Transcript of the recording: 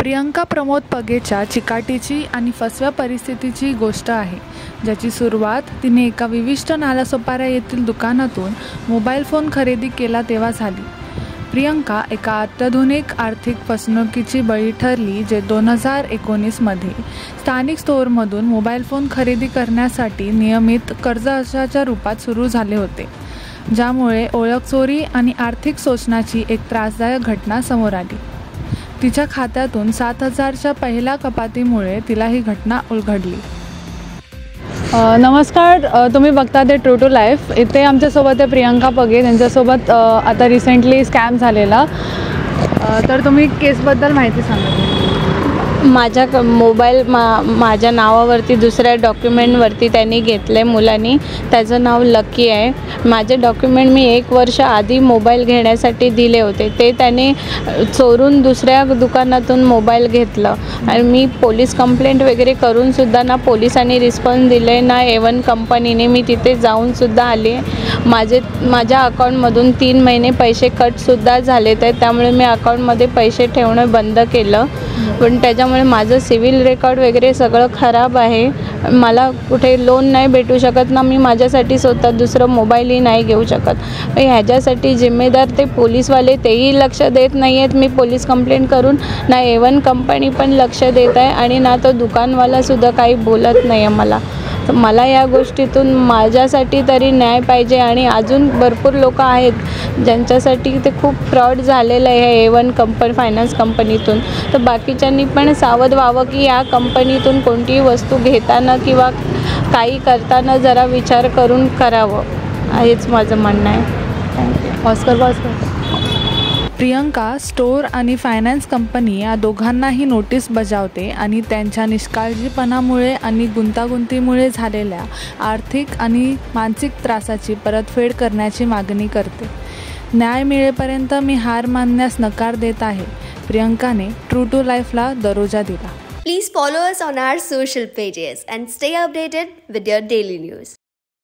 प्रियंका प्रमोद पगेच्या चिकाटीची आणि फसव्या परिस्थितीची गोष्ट आहे, ज्याची सुरुवात तिने एका विशिष्ट नालासोपारा येथील दुकानातून मोबाईल फोन खरेदी केला तेव्हा झाली। प्रियंका एका अत्याधुनिक आर्थिक फसवणुकीची बळी ठरली, जे 2019 मध्ये स्थानिक स्टोअरमधून मोबाईल फोन खरेदी करण्यासाठी नियमित कर्जाच्या रूपात सुरू झाले होते, ज्यामुळे ओळख चोरी आणि आर्थिक शोषणाची एक त्रासदायक घटना समोर आली। तिच्या खात्यातून 7,000च्या पहिल्या कपातीमुळे तिला ही घटना उलगडली। नमस्कार, तुम्ही बघता ते ट्रू टू लाईफ। इथे आमच्यासोबत आहे प्रियंका पगे, त्यांच्यासोबत आता रिसेंटली स्कॅम झालेला। तर तुम्ही केसबद्दल माहिती सांगा। माझा मोबाईल माझ्या नावावरती दुसऱ्या डॉक्युमेंटवरती त्यांनी घेतले मुलांनी। त्याचं नाव लकी आहे। माझे डॉक्युमेंट मी 1 वर्ष आधी मोबाईल घेण्यासाठी दिले होते, ते त्याने चोरून दुसऱ्या दुकानातून मोबाईल घेतलं आणि मी पोलीस कंप्लेंट वगैरे करूनसुद्धा ना पोलिसांनी रिस्पॉन्स दिले ना A1 कंपनीने। मी तिथे जाऊनसुद्धा आले। माझ्या अकाउंटमधून 3 महिने पैसे कटसुद्धा झाले, त्यामुळे मी अकाउंटमध्ये पैसे ठेवणं बंद केलं। पण त्याच्यामुळे माझं सिव्हिल रेकॉर्ड वगैरे सगळं खराब आहे। मला कुठे लोन नाही भेटू शकत ना मी माझ्यासाठी स्वतः दुसरं मोबाईलही नाही घेऊ शकत। ह्याच्यासाठी जिम्मेदार ते पोलीसवाले, तेही लक्ष देत नाही आहेत। मी पोलीस कंप्लेंट करून ना A1 कंपनी पण लक्ष देत आहे आणि ना तो दुकानवालासुद्धा काही बोलत नाही आहे मला। तर मला या गोष्टीतून माझ्यासाठी तरी न्याय पाहिजे आणि अजून भरपूर लोक आहेत ज्यांच्यासाठी ते खूप फ्रॉड झालेलं आहे A1 फायनान्स कंपनीतून। तर बाकीच्यांनी पण सावध व्हावं की या कंपनीतून कोणतीही वस्तू घेताना किंवा काही करताना जरा विचार करून करावं, हेच माझं म्हणणं आहे। थँक्यू। प्रियंका स्टोअर आणि फायनान्स कंपनी या दोघांनाही नोटीस बजावते आणि त्यांच्या निष्काळजीपणामुळे आणि गुंतागुंतीमुळे झालेल्या आर्थिक आणि मानसिक त्रासाची परतफेड करण्याची मागणी करते। न्याय मिळेपर्यंत मी हार मानण्यास नकार देत आहे, प्रियंकाने ट्रू टू लाईफला दरोजा दिला। Please follow us on our social pages and stay updated with your daily news.